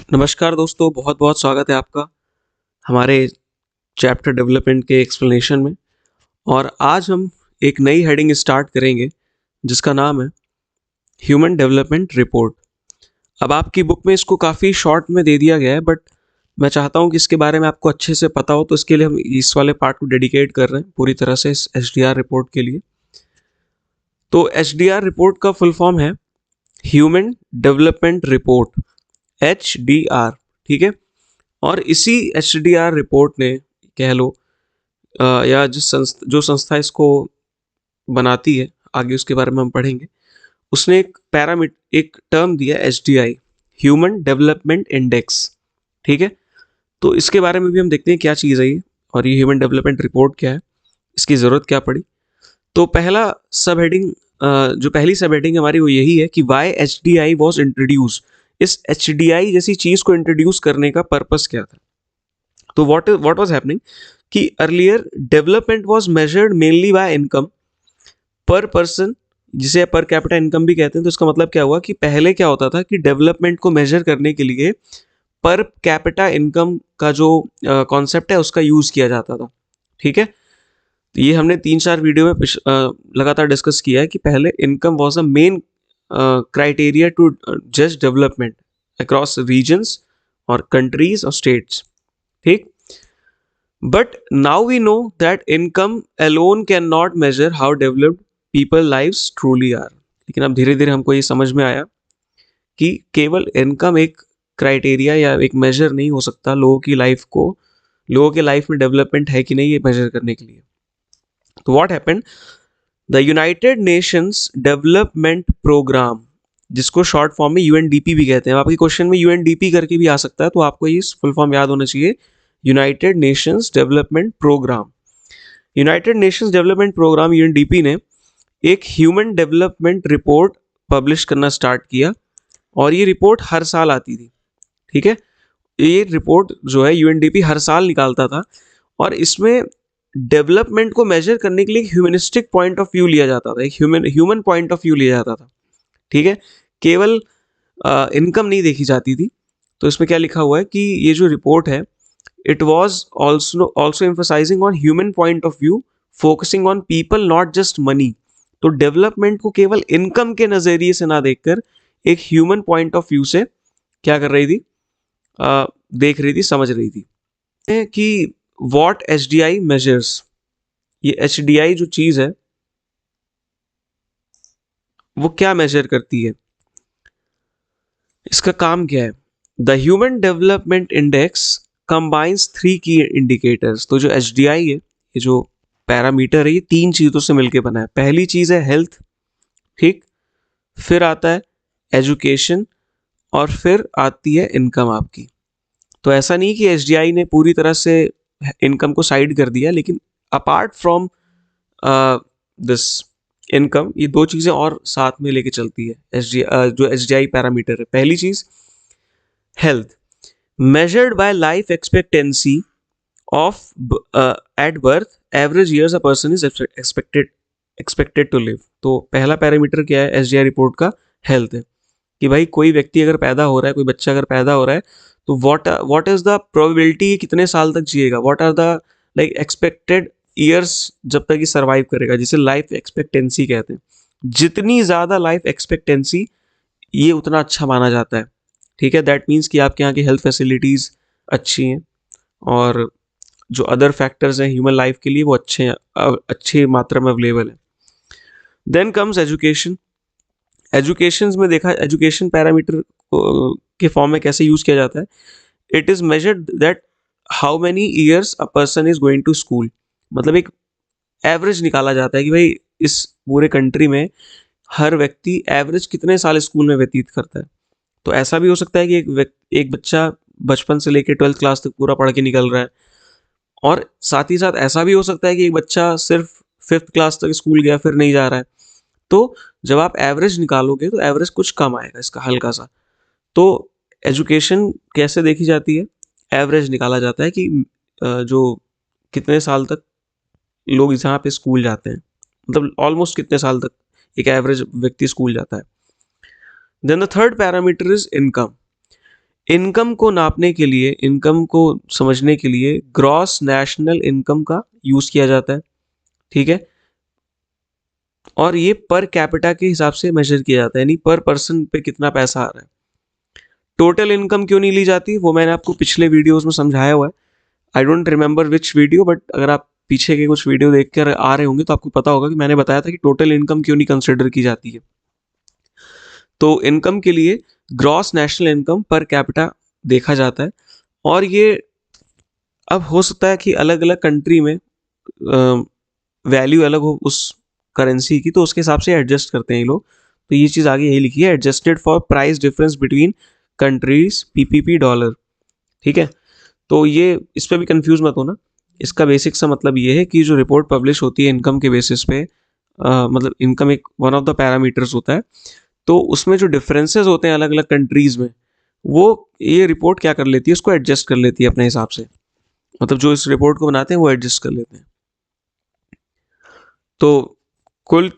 नमस्कार दोस्तों, बहुत बहुत स्वागत है आपका हमारे चैप्टर डेवलपमेंट के एक्सप्लेनेशन में। और आज हम एक नई हेडिंग स्टार्ट करेंगे जिसका नाम है ह्यूमन डेवलपमेंट रिपोर्ट। अब आपकी बुक में इसको काफ़ी शॉर्ट में दे दिया गया है, बट मैं चाहता हूँ कि इसके बारे में आपको अच्छे से पता हो, तो इसके लिए हम इस वाले पार्ट को डेडिकेट कर रहे हैं पूरी तरह से इस HDR रिपोर्ट के लिए। तो HDR रिपोर्ट का फुल फॉर्म है ह्यूमन डेवलपमेंट रिपोर्ट, HDR। ठीक है। और इसी HDR रिपोर्ट ने कह लो या जो संस्था इसको बनाती है, आगे उसके बारे में हम पढ़ेंगे, उसने एक टर्म दिया HDI, ह्यूमन डेवलपमेंट इंडेक्स। ठीक है। तो इसके बारे में भी हम देखते हैं क्या चीज़ है ये, और ये ह्यूमन डेवलपमेंट रिपोर्ट क्या है, इसकी ज़रूरत क्या पड़ी। तो जो पहली सब हेडिंग हमारी वो यही है कि वाई HDI वॉज इंट्रोड्यूस। इस HDI जैसी चीज़ को इंट्रोड्यूस करने का पर्पस क्या था। तो व्हाट वाज हैपनिंग कि earlier development was measured mainly by income पर पर्सन, जिसे पर कैपिटा इनकम भी कहते हैं। तो इसका मतलब क्या हुआ कि पहले क्या होता था कि डेवलपमेंट को मेजर करने के लिए पर कैपिटा इनकम का जो कॉन्सेप्ट है उसका यूज़ किया जाता था। ठीक है। तो ये हमने 3-4 वीडियो में लगातार डिस्कस किया है कि पहले income was a main criteria to जज डेवलपमेंट अक्रॉस रीजन्स और कंट्रीज और स्टेट्स। ठीक। But now we know that income alone cannot measure how developed people lives truly are। लेकिन अब धीरे धीरे हमको ये समझ में आया कि केवल इनकम एक क्राइटेरिया या एक मेजर नहीं हो सकता लोगों के लाइफ में डेवलपमेंट है कि नहीं ये मेजर करने के लिए। तो what happened, the United Nations Development Programme, जिसको शॉर्ट फॉर्म में UNDP भी कहते हैं। आपके क्वेश्चन में UNDP करके भी आ सकता है, तो आपको ये फुल फॉर्म याद होना चाहिए, United Nations Development Programme. United Nations Development Programme UNDP ने एक ह्यूमन डेवलपमेंट रिपोर्ट पब्लिश करना स्टार्ट किया, और ये रिपोर्ट हर साल आती थी। ठीक है। ये रिपोर्ट जो है UNDP हर साल निकालता था, और इसमें डेवलपमेंट को मेजर करने के लिए एक ह्यूमनिस्टिक पॉइंट ऑफ व्यू लिया जाता था, एक ह्यूमन पॉइंट ऑफ व्यू लिया जाता था। ठीक है। केवल इनकम नहीं देखी जाती थी। तो इसमें क्या लिखा हुआ है कि ये जो रिपोर्ट है, it was also emphasizing on human point of view, focusing on people not just money। तो डेवलपमेंट को केवल इनकम के नजरिए से ना देखकर एक ह्यूमन पॉइंट ऑफ व्यू से क्या कर रही थी, देख रही थी, समझ रही थी कि व्हाट HDI मेजर्स। ये HDI जो चीज है वो क्या मेजर करती है, इसका काम क्या है। The human development index combines 3 की इंडिकेटर्स। तो जो HDI है, ये जो पैरामीटर है, ये 3 चीज़ों से मिलकर बना है। पहली चीज़ है हेल्थ। ठीक। फिर आता है एजुकेशन, और फिर आती है इनकम आपकी। तो ऐसा नहीं कि HDI ने पूरी तरह से इनकम को साइड कर दिया, लेकिन अपार्ट फ्रॉम दिस इनकम, ये 2 चीज़ें और साथ में लेके चलती है जो HDI पैरामीटर है। पहली चीज़ health, measured by life expectancy of at birth, average years a person is expected to live। तो पहला पैरामीटर क्या है HDI रिपोर्ट का, हेल्थ है। कि भाई कोई व्यक्ति अगर पैदा हो रहा है, कोई बच्चा अगर पैदा हो रहा है, तो व्हाट इज द प्रोबेबिलिटी, कितने साल तक जिएगा, what are the like expected years जब तक ये सर्वाइव करेगा, जिसे लाइफ एक्सपेक्टेंसी कहते हैं। जितनी ज़्यादा लाइफ एक्सपेक्टेंसी, ये उतना अच्छा माना जाता है। ठीक है। दैट मीन्स कि आपके यहाँ की हेल्थ फैसिलिटीज़ अच्छी हैं, और जो अदर फैक्टर्स हैं ह्यूमन लाइफ के लिए वो अच्छे मात्रा में अवेलेबल है। Then comes education. Education parameter के फॉर्म में कैसे यूज़ किया जाता है। It is measured that how many years a person is going to school. मतलब एक एवरेज निकाला जाता है कि भाई इस पूरे कंट्री में हर व्यक्ति एवरेज कितने साल स्कूल में व्यतीत करता है। तो ऐसा भी हो सकता है कि एक बच्चा बचपन से लेकर 12th क्लास तक पूरा पढ़ के निकल रहा है, और साथ ही साथ ऐसा भी हो सकता है कि एक बच्चा सिर्फ 5th क्लास तक स्कूल गया फिर नहीं जा रहा है। तो जब आप एवरेज निकालोगे तो एवरेज कुछ कम आएगा इसका, हल्का सा। तो एजुकेशन कैसे देखी जाती है, एवरेज निकाला जाता है कि जो कितने साल तक लोग जहाँ पे स्कूल जाते हैं, मतलब ऑलमोस्ट कितने साल तक एक एवरेज व्यक्ति स्कूल जाता है। Then the third parameter is income. Income को नापने के लिए, इनकम को समझने के लिए ग्रॉस नेशनल इनकम का यूज किया जाता है, ठीक है। और ये पर कैपिटा के हिसाब से मेजर किया जाता है, यानी पर पर्सन पे कितना पैसा आ रहा है। टोटल इनकम क्यों नहीं ली जाती वो मैंने आपको पिछले वीडियोस में समझाया हुआ है। I don't remember which video, but अगर आप पीछे के कुछ वीडियो देख कर आ रहे होंगे तो आपको पता होगा कि मैंने बताया था कि टोटल इनकम क्यों नहीं कंसिडर की जाती है। तो इनकम के लिए gross national income per capita देखा जाता है। और ये अब हो सकता है कि अलग अलग कंट्री में वैल्यू अलग हो उस करेंसी की, तो उसके हिसाब से एडजस्ट करते हैं ये लोग। तो ये चीज़ आगे यही लिखी है, adjusted for price difference between countries PPP dollar, ठीक है। तो ये इस पर भी कंफ्यूज मत होना। इसका बेसिक सा मतलब ये है कि जो रिपोर्ट पब्लिश होती है इनकम के बेसिस पे, मतलब इनकम एक वन ऑफ द पैरामीटर्स होता है, तो उसमें जो डिफरेंसेस होते हैं अलग अलग कंट्रीज में, वो ये रिपोर्ट क्या कर लेती है, उसको एडजस्ट कर लेती है अपने हिसाब से। मतलब जो इस रिपोर्ट को बनाते हैं वो एडजस्ट कर लेते हैं। तो कुल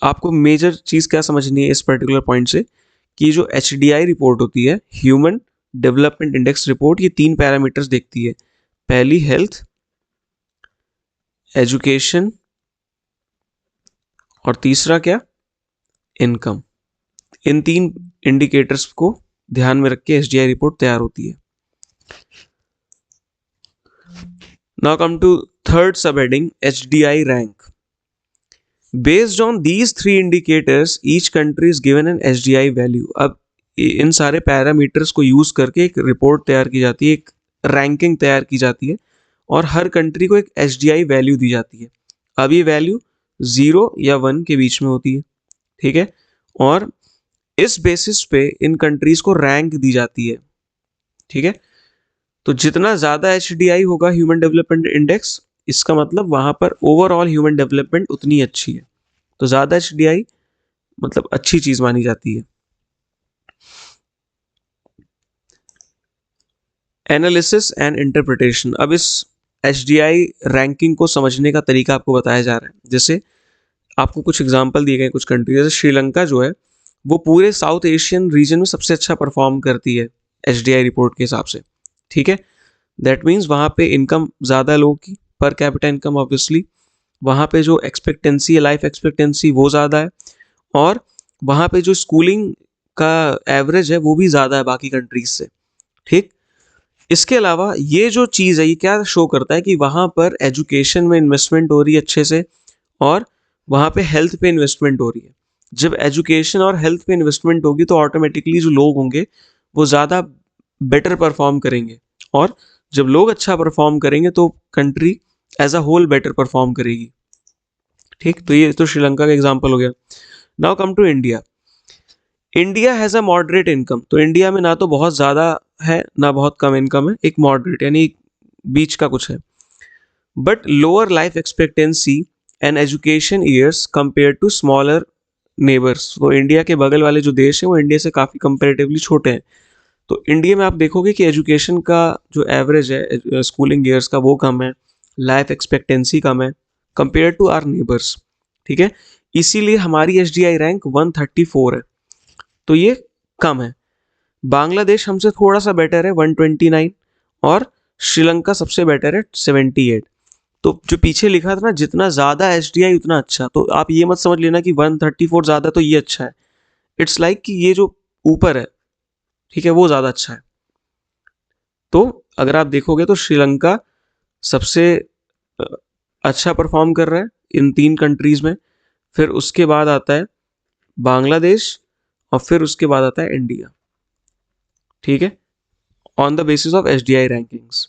आपको मेजर चीज़ क्या समझनी है इस पर्टिकुलर पॉइंट से, कि जो HDI रिपोर्ट होती है, ह्यूमन डेवलपमेंट इंडेक्स रिपोर्ट, ये 3 पैरामीटर्स देखती है। पहली हेल्थ, एजुकेशन, और तीसरा क्या, इनकम। इन 3 इंडिकेटर्स को ध्यान में रख के HDI रिपोर्ट तैयार होती है। नाउ कम टू थर्ड सब heading, HDI rank. Based on these 3 indicators each country is given an HDI value. अब इन सारे पैरामीटर्स को यूज करके एक रिपोर्ट तैयार की जाती है, एक रैंकिंग तैयार की जाती है, और हर कंट्री को एक HDI वैल्यू दी जाती है। अब ये वैल्यू 0 या 1 के बीच में होती है, ठीक है। और इस बेसिस पे इन कंट्रीज को रैंक दी जाती है, ठीक है। तो जितना ज्यादा HDI होगा ह्यूमन डेवलपमेंट इंडेक्स, इसका मतलब वहां पर ओवरऑल ह्यूमन डेवलपमेंट उतनी अच्छी है। तो ज्यादा HDI मतलब अच्छी चीज मानी जाती है। Analysis and interpretation. अब इस HDI रैंकिंग को समझने का तरीका आपको बताया जा रहा है। जैसे आपको कुछ एग्जांपल दिए गए कुछ कंट्री, जैसे श्रीलंका जो है वो पूरे साउथ एशियन रीजन में सबसे अच्छा परफॉर्म करती है HDI रिपोर्ट के हिसाब से, ठीक है। दैट मीन्स वहाँ पे इनकम ज़्यादा है लोगों की, पर कैपिटा इनकम ऑब्वियसली। वहाँ पे जो एक्सपेक्टेंसी है, लाइफ एक्सपेक्टेंसी, वो ज़्यादा है। और वहाँ पे जो स्कूलिंग का एवरेज है वो भी ज़्यादा है बाकी कंट्रीज से, ठीक। इसके अलावा ये जो चीज़ है ये क्या शो करता है कि वहाँ पर एजुकेशन में इन्वेस्टमेंट हो रही है अच्छे से, और वहाँ पे हेल्थ पे इन्वेस्टमेंट हो रही है। जब एजुकेशन और हेल्थ पे इन्वेस्टमेंट होगी तो ऑटोमेटिकली जो लोग होंगे वो ज़्यादा बेटर परफॉर्म करेंगे, और जब लोग अच्छा परफॉर्म करेंगे तो country as a whole better perform करेगी, ठीक। तो ये तो श्रीलंका का एग्जाम्पल हो गया। Now come to India. India has a moderate income. तो इंडिया में ना तो बहुत ज़्यादा है ना बहुत कम इनकम है, एक मॉडरेट यानी बीच का कुछ है। But lower life expectancy and education years compare to smaller neighbours. तो इंडिया के बगल वाले जो देश हैं वो इंडिया से काफ़ी कंपेरेटिवली छोटे हैं। तो इंडिया में आप देखोगे कि एजुकेशन का जो एवरेज है स्कूलिंग ईयर्स का वो कम है, लाइफ एक्सपेक्टेंसी कम है कंपेयर टू आर नेबर्स, ठीक है। इसीलिए हमारी HDI रैंक 134 है, तो ये कम है। बांग्लादेश हमसे थोड़ा सा बेटर है 129, और श्रीलंका सबसे बेटर है 78। तो जो पीछे लिखा था ना जितना ज़्यादा HDI उतना अच्छा, तो आप ये मत समझ लेना कि 134 ज़्यादा तो ये अच्छा है। इट्स लाइक कि ये जो ऊपर है, ठीक है, वो ज़्यादा अच्छा है। तो अगर आप देखोगे तो श्रीलंका सबसे अ, अच्छा परफॉर्म कर रहा है इन 3 कंट्रीज में। फिर उसके बाद आता है बांग्लादेश, और फिर उसके बाद आता है इंडिया, ठीक है, on the basis of HDI rankings.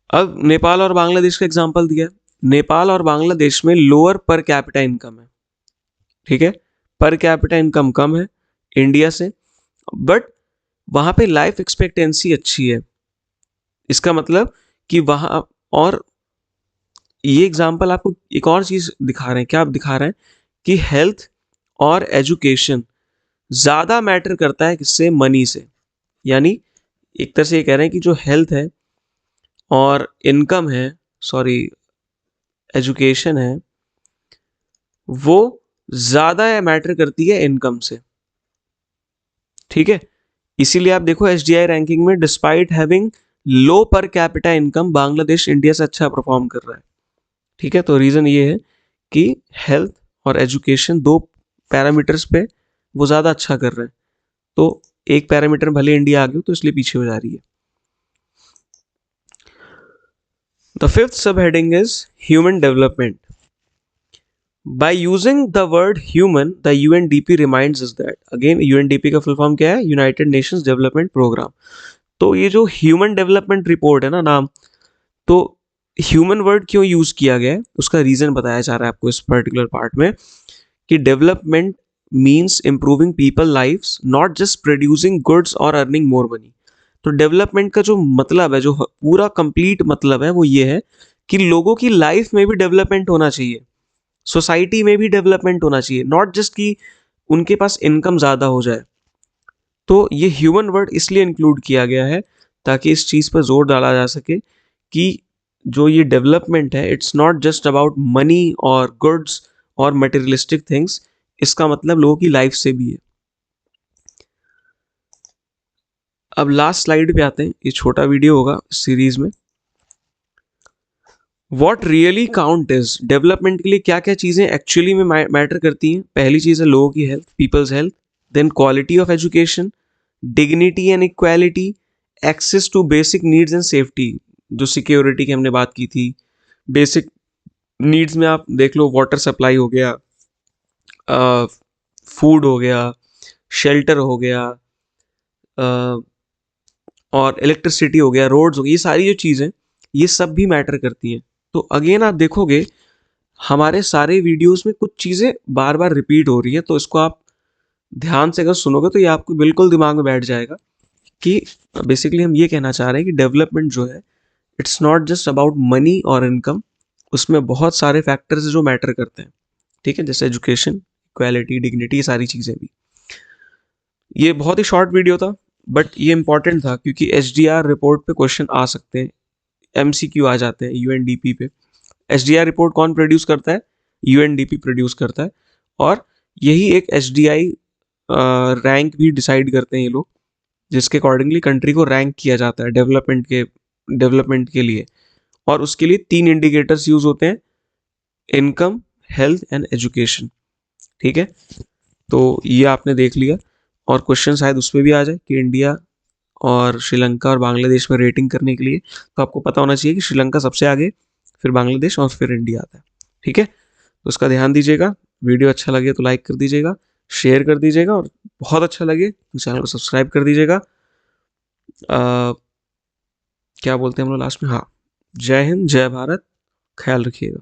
अब नेपाल और बांग्लादेश का एग्जांपल दिया। नेपाल और बांग्लादेश में लोअर पर कैपिटा इनकम है, ठीक है, पर कैपिटा इनकम कम है इंडिया से, बट वहां पे लाइफ एक्सपेक्टेंसी अच्छी है। इसका मतलब कि वहां, और ये एग्जांपल आपको एक और चीज दिखा रहे हैं, क्या आप दिखा रहे हैं कि हेल्थ और एजुकेशन ज्यादा मैटर करता है किससे, मनी से। यानी एक तरह से ये कह रहे हैं कि जो हेल्थ है और इनकम है, सॉरी एजुकेशन है, वो ज्यादा मैटर करती है इनकम से, ठीक है, इसीलिए आप देखो एसडीआई रैंकिंग में despite having low per capita income Bangladesh India से अच्छा परफॉर्म कर रहा है। ठीक है, तो रीज़न ये है कि हेल्थ और एजुकेशन दो पैरामीटर्स पे वो ज़्यादा अच्छा कर रहे हैं, तो एक पैरामीटर भले इंडिया आगे हो तो इसलिए पीछे हो जा रही है। द फिफ्थ सब heading is human development. By using the word human, the UNDP reminds us that, again UNDP का फुल फॉर्म क्या है, यूनाइटेड नेशंस डेवलपमेंट प्रोग्राम। तो ये जो ह्यूमन डेवलपमेंट रिपोर्ट है ना नाम, तो ह्यूमन वर्ड क्यों यूज किया गया है उसका रीजन बताया जा रहा है आपको इस पर्टिकुलर पार्ट में, कि development means improving people lives, not just producing goods और अर्निंग मोर मनी। तो डेवलपमेंट का जो मतलब है, जो पूरा कंप्लीट मतलब है, वो ये है कि लोगों की लाइफ में भी डेवलपमेंट होना चाहिए, सोसाइटी में भी डेवलपमेंट होना चाहिए, नॉट जस्ट कि उनके पास इनकम ज़्यादा हो जाए। तो ये ह्यूमन वर्ड इसलिए इंक्लूड किया गया है ताकि इस चीज़ पर जोर डाला जा सके कि जो ये डेवलपमेंट है, it's not just about money और गुड्स और मटेरियलिस्टिक थिंग्स, इसका मतलब लोगों की लाइफ से भी है। अब लास्ट स्लाइड पे आते हैं, ये छोटा वीडियो होगा इस सीरीज में। What really count is, development के लिए क्या क्या चीज़ें एक्चुअली में मैटर करती हैं। पहली चीज़ है लोगों की health, peoples health, then quality of education, dignity and equality, access to basic needs and safety, जो सिक्योरिटी की हमने बात की थी। बेसिक नीड्स में आप देख लो, वाटर सप्लाई हो गया, फूड हो गया, शेल्टर हो गया, और इलेक्ट्रिसिटी हो गया, रोड्स हो गई, ये सारी जो चीज़ें, ये सब भी मैटर करती हैं। तो अगेन आप देखोगे हमारे सारे वीडियोस में कुछ चीज़ें बार बार रिपीट हो रही है, तो इसको आप ध्यान से अगर सुनोगे तो ये आपको बिल्कुल दिमाग में बैठ जाएगा कि बेसिकली हम ये कहना चाह रहे हैं कि डेवलपमेंट जो है, it's not just about money और इनकम, उसमें बहुत सारे फैक्टर्स जो मैटर करते हैं। ठीक है, जैसे एजुकेशन, इक्वालिटी, डिग्निटी, सारी चीज़ें भी। ये बहुत ही शॉर्ट वीडियो था, बट ये इंपॉर्टेंट था क्योंकि एसडीआर रिपोर्ट पे क्वेश्चन आ सकते हैं, एमसीक्यू आ जाते हैं यूएनडीपी पे। एसडीआर रिपोर्ट कौन प्रोड्यूस करता है, यूएनडीपी प्रोड्यूस करता है, और यही एक एसडीआई रैंक भी डिसाइड करते हैं ये लोग, जिसके अकॉर्डिंगली कंट्री को रैंक किया जाता है डेवलपमेंट के लिए। और उसके लिए 3 इंडिकेटर्स यूज होते हैं, इनकम, हेल्थ एंड एजुकेशन। ठीक है, तो ये आपने देख लिया, और क्वेश्चन शायद उस पर भी आ जाए कि इंडिया और श्रीलंका और बांग्लादेश में रेटिंग करने के लिए, तो आपको पता होना चाहिए कि श्रीलंका सबसे आगे, फिर बांग्लादेश और फिर इंडिया आता है। ठीक है, तो उसका ध्यान दीजिएगा। वीडियो अच्छा लगे तो लाइक कर दीजिएगा, शेयर कर दीजिएगा, और बहुत अच्छा लगे तो चैनल को सब्सक्राइब कर दीजिएगा। क्या बोलते हैं हम लोग लास्ट में, हाँ, जय हिंद, जय भारत, ख्याल रखिएगा।